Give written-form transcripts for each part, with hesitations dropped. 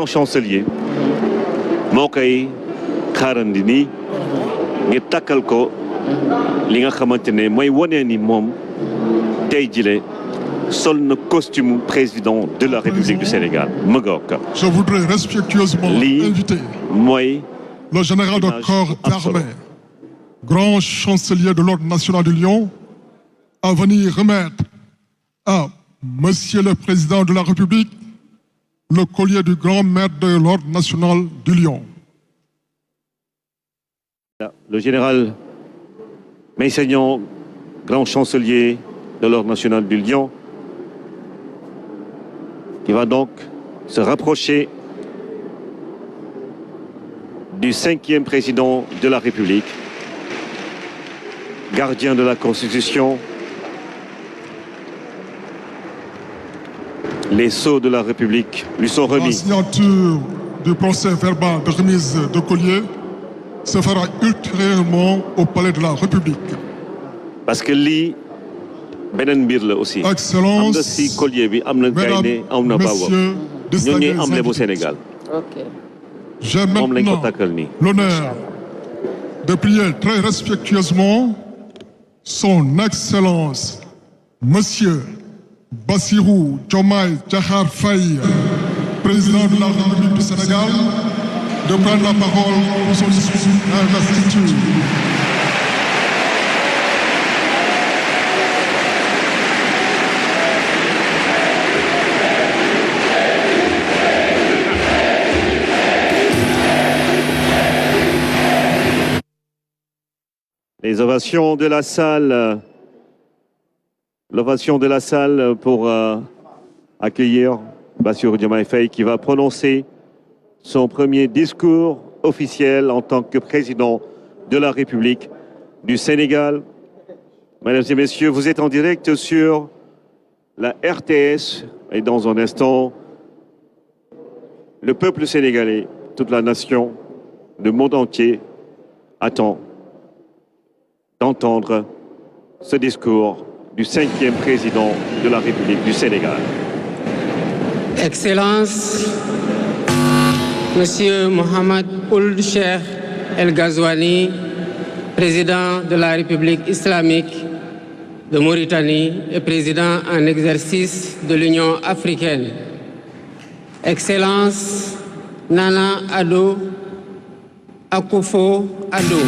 chancelier moo koy xaarandi nii ngir takkal ko li nga xamante ne mooy wane ni moom tey jile sol na costume président de la République du Sénégal Magog. Je voudrais respectueusement inviter le général de corps d'armée, grand chancelier de l'Ordre national du Lion, à venir remettre à Monsieur le Président de la République le collier du grand maître de l'Ordre national du Lion. Le général Meissagnan, grand chancelier de l'Ordre national du Lion, qui va donc se rapprocher du 5e président de la République, gardien de la Constitution. Les sceaux de la République lui sont remis. La signature du procès verbal de remise de collier se fera ultérieurement au palais de la République. Parce que lii beneen mbir la aussi. Excellence, am na si collier bi am na gaynde am na baaw ñoo ñuy am bu Sénégal. J'ai maintenant l'honneur de prier très respectueusement son Excellence Monsieur Bassirou Diomaye Diakhar Faye, président de la République du Sénégal, de prendre la parole pour son discours d'investiture. Les ovations de la salle. L'ovation de la salle pour accueillir Bassirou Diomaye Faye qui va prononcer son premier discours officiel en tant que président de la République du Sénégal. Mesdames et messieurs, vous êtes en direct sur la RTS et dans un instant, le peuple sénégalais, toute la nation, le monde entier attend d'entendre ce discours du 5e président de la République du Sénégal. Excellence, Monsieur Mohamed Ould Cheikh El Ghazouani, président de la République islamique de Mauritanie et président en exercice de l'Union africaine. Excellence, Nana Addo Akufo-Addo,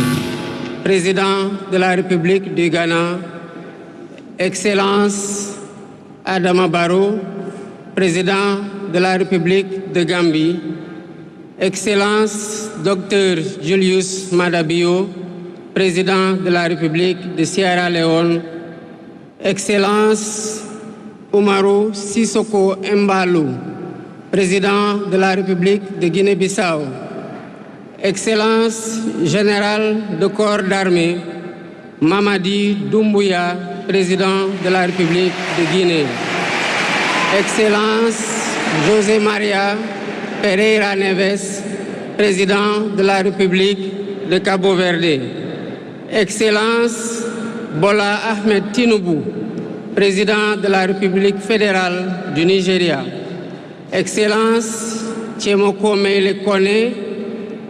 président de la République du Ghana. Excellence Adama Barrow, président de la République de Gambie. Excellence Dr Julius Maada Bio, président de la République de Sierra Leone. Excellence Umaru Sissoko Embalou, président de la République de Guinée-Bissau. Excellence Général de corps d'armée Mamadi Doumbouya, président de la République de Guinée. Excellence José Maria Pereira Neves, président de la République de Cabo Verde. Excellence Bola Ahmed Tinubu, président de la République fédérale du Nigeria. Excellence Tchemoko Meïle Kone,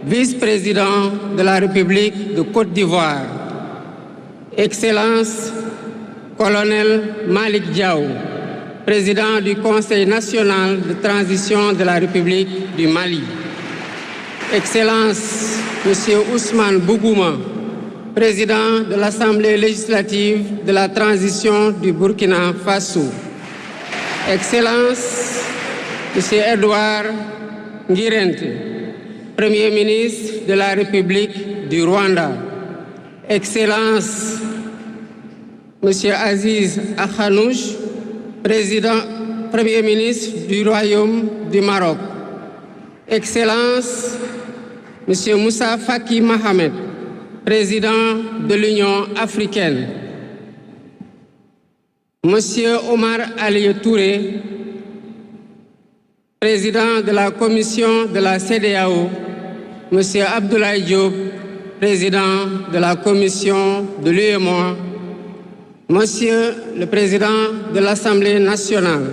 vice-président de la République de Côte d'Ivoire. Excellence Colonel Malik Diaw, président du Conseil national de transition de la République du Mali. Excellence Monsieur Ousmane Bougouma, président de l'Assemblée législative de la transition du Burkina Faso. Excellence Monsieur Edouard Ngirente, Premier ministre de la République du Rwanda. Excellence Monsieur Aziz Akhanouch, Premier ministre du Royaume du Maroc. Excellence Monsieur Moussa Faki Mohamed, président de l'Union africaine. Monsieur Omar Ali Touré, président de la commission de la CEDEAO. Monsieur Abdoulaye Diop, président de la commission de l'UEMOA. Monsieur le Président de l'Assemblée nationale,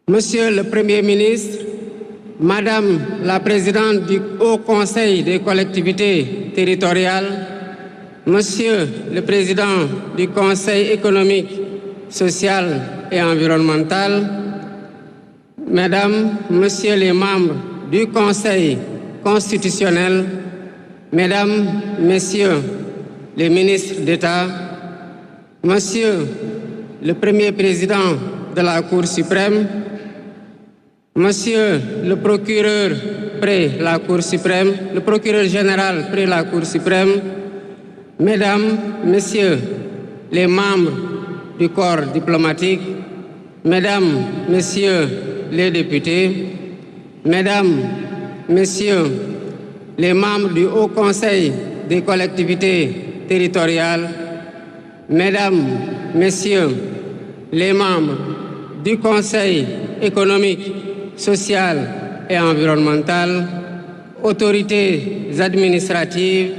Monsieur le Premier ministre, Madame la Présidente du Haut Conseil des collectivités territoriales, Monsieur le Président du Conseil économique, social et environnemental, Mesdames, Messieurs les membres du Conseil constitutionnel, Mesdames, Messieurs les ministres d'État, Monsieur le Premier Président de la Cour suprême, Monsieur le procureur près la Cour suprême, le procureur général près la Cour suprême, Mesdames, Messieurs les membres du corps diplomatique, Mesdames, Messieurs les députés, Mesdames, Messieurs les membres du Haut Conseil des collectivités territoriales, Mesdames, Messieurs les membres du Conseil économique, social et environnemental, autorités administratives,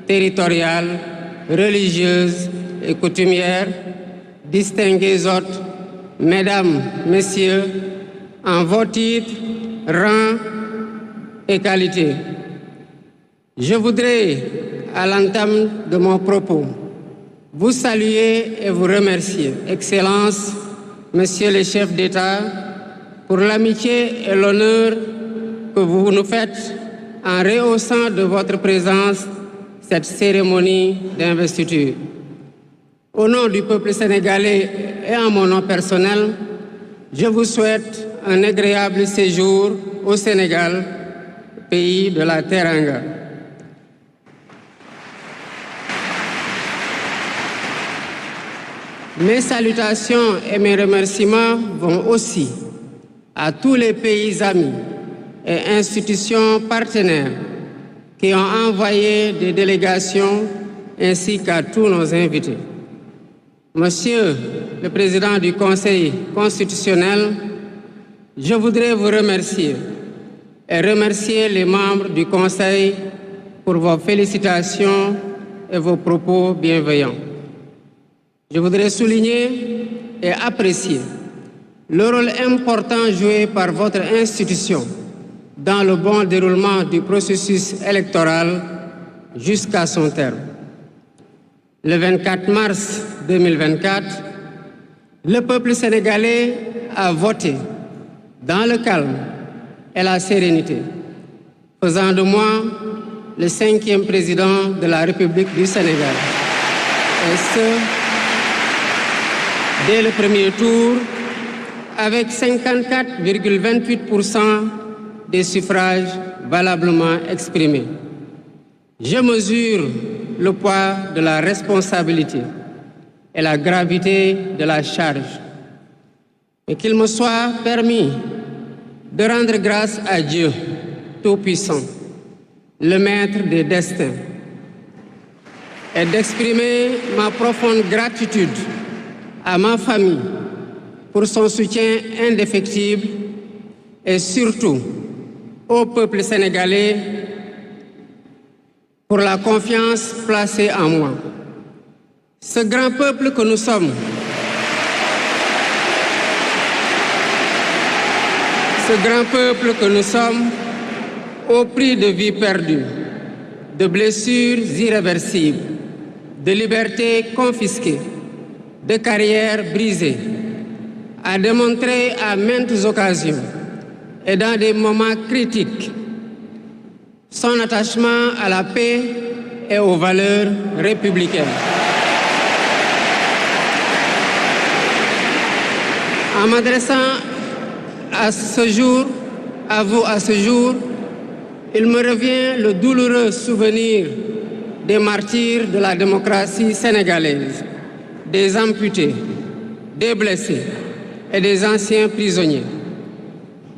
territoriales, religieuses et coutumières, distingués hôtes, Mesdames, Messieurs, en vos titres, rangs et qualités. Je voudrais, à l'entame de mon propos, vous saluer et vous remercier, Excellences, Messieurs les chefs d'État, pour l'amitié et l'honneur que vous nous faites en rehaussant de votre présence cette cérémonie d'investiture. Au nom du peuple sénégalais et en mon nom personnel, je vous souhaite un agréable séjour au Sénégal, pays de la Teranga. Mes salutations et mes remerciements vont aussi à tous les pays amis et institutions partenaires qui ont envoyé des délégations ainsi qu'à tous nos invités. Monsieur le Président du Conseil constitutionnel, je voudrais vous remercier et remercier les membres du Conseil pour vos félicitations et vos propos bienveillants. Je voudrais souligner et apprécier le rôle important joué par votre institution dans le bon déroulement du processus électoral jusqu'à son terme. Le 24 mars 2024, le peuple sénégalais a voté dans le calme et la sérénité, faisant de moi le 5e président de la République du Sénégal. Et ce, dès le premier tour, avec 54,28% des suffrages valablement exprimés. Je mesure le poids de la responsabilité et la gravité de la charge. Et qu'il me soit permis de rendre grâce à Dieu Tout-Puissant, le Maître des destins, et d'exprimer ma profonde gratitude à ma famille pour son soutien indéfectible et surtout au peuple sénégalais pour la confiance placée en moi. Ce grand peuple que nous sommes, au prix de vies perdues, de blessures irréversibles, de libertés confisquées, de carrières brisées, a démontré à maintes occasions et dans des moments critiques son attachement à la paix et aux valeurs républicaines. En m'adressant à ce jour, il me revient le douloureux souvenir des martyrs de la démocratie sénégalaise, des amputés, des blessés et des anciens prisonniers.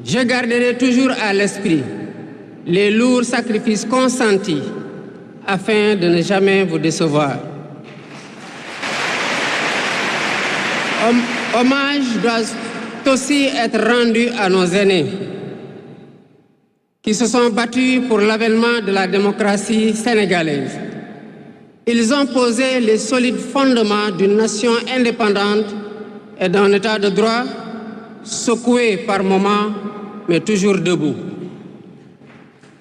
Je garderai toujours à l'esprit les lourds sacrifices consentis afin de ne jamais vous décevoir. Hommage doit aussi être rendu à nos aînés qui se sont battus pour l'avènement de la démocratie sénégalaise. Ils ont posé les solides fondements d'une nation indépendante et d'un état de droit secoué par moments, mais toujours debout.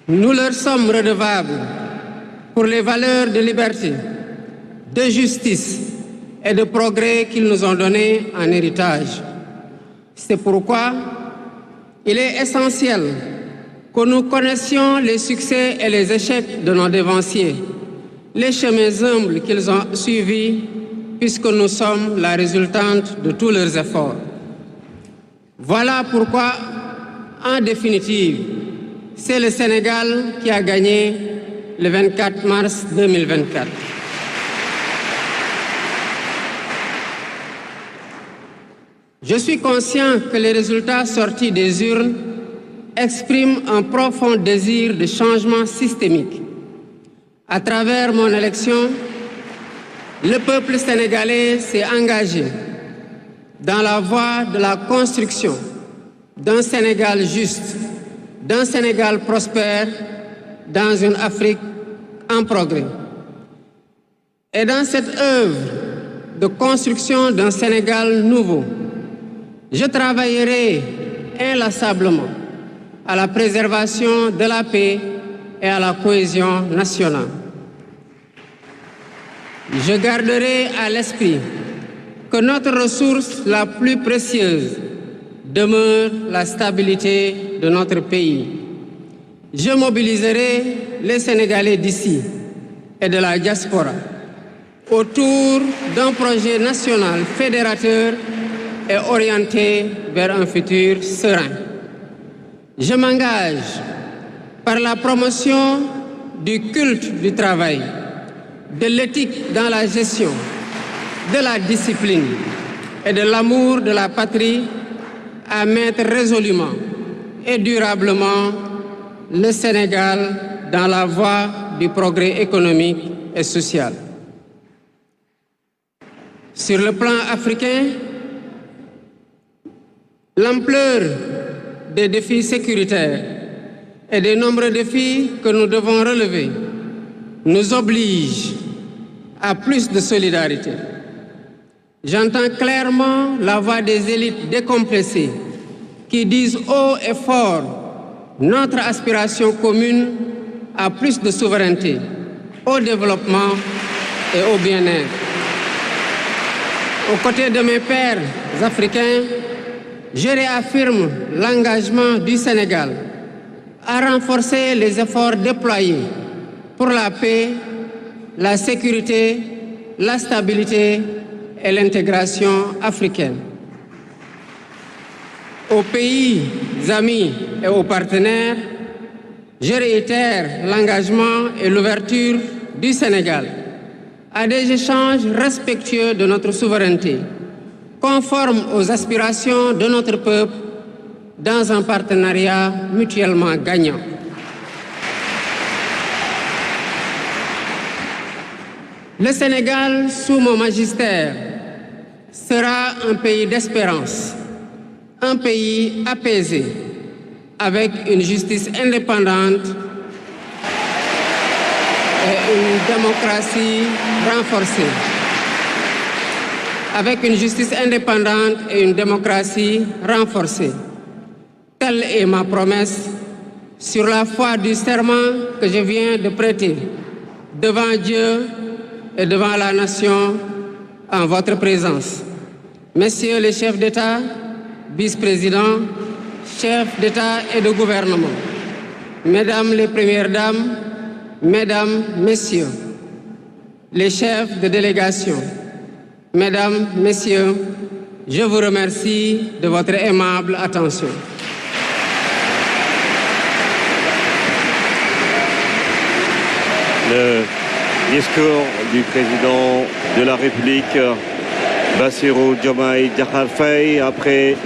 Nous leur sommes redevables pour les valeurs de liberté, de justice et de progrès qu'ils nous ont données en héritage. C'est pourquoi il est essentiel que nous connaissions les succès et les échecs de nos dévanciers, les chemins humbles qu'ils ont suivis, puisque nous sommes la résultante de tous leurs efforts. Voilà pourquoi, en définitive, c'est le Sénégal qui a gagné le 24 mars 2024. Je suis conscient que les résultats sortis des urnes expriment un profond désir de changement systémique. À travers mon élection, le peuple sénégalais s'est engagé dans la voie de la construction d'un Sénégal juste, d'un Sénégal prospère, dans une Afrique en progrès. Et dans cette œuvre de construction d'un Sénégal nouveau, je travaillerai inlassablement à la préservation de la paix et à la cohésion nationale. Je garderai à l'esprit que notre ressource la plus précieuse demeure la stabilité de notre pays. Je mobiliserai les Sénégalais d'ici et de la diaspora autour d'un projet national fédérateur et orienté vers un futur serein. Je m'engage par la promotion du culte du travail, de l'éthique dans la gestion, de la discipline et de l'amour de la patrie à mettre résolument et durablement le Sénégal dans la voie du progrès économique et social. Sur le plan africain, l'ampleur des défis sécuritaires et des nombreux défis que nous devons relever nous oblige à plus de solidarité. J'entends clairement la voix des élites décompressées qui disent haut et fort notre aspiration commune à plus de souveraineté, au développement et au bien-être. Aux côtés de mes pairs africains, je réaffirme l'engagement du Sénégal à renforcer les efforts déployés pour la paix, la sécurité, la stabilité et l'intégration africaine. Aux pays amis et aux partenaires, je réitère l'engagement et l'ouverture du Sénégal à des échanges respectueux de notre souveraineté, conformes aux aspirations de notre peuple, dans un partenariat mutuellement gagnant. Le Sénégal, sous mon magistère, sera un pays d'espérance, un pays apaisé, avec une justice indépendante et une démocratie renforcée. Avec une justice indépendante et une démocratie renforcée. Telle est ma promesse sur la foi du serment que je viens de prêter devant Dieu et devant la nation en votre présence. Messieurs les chefs d'État, vice-présidents, chefs d'État et de gouvernement, Mesdames les Premières Dames, Mesdames, Messieurs, les chefs de délégation, Mesdames, Messieurs, je vous remercie de votre aimable attention. Le discours du président de la République, Bassirou Diomaye Diakhar Faye, après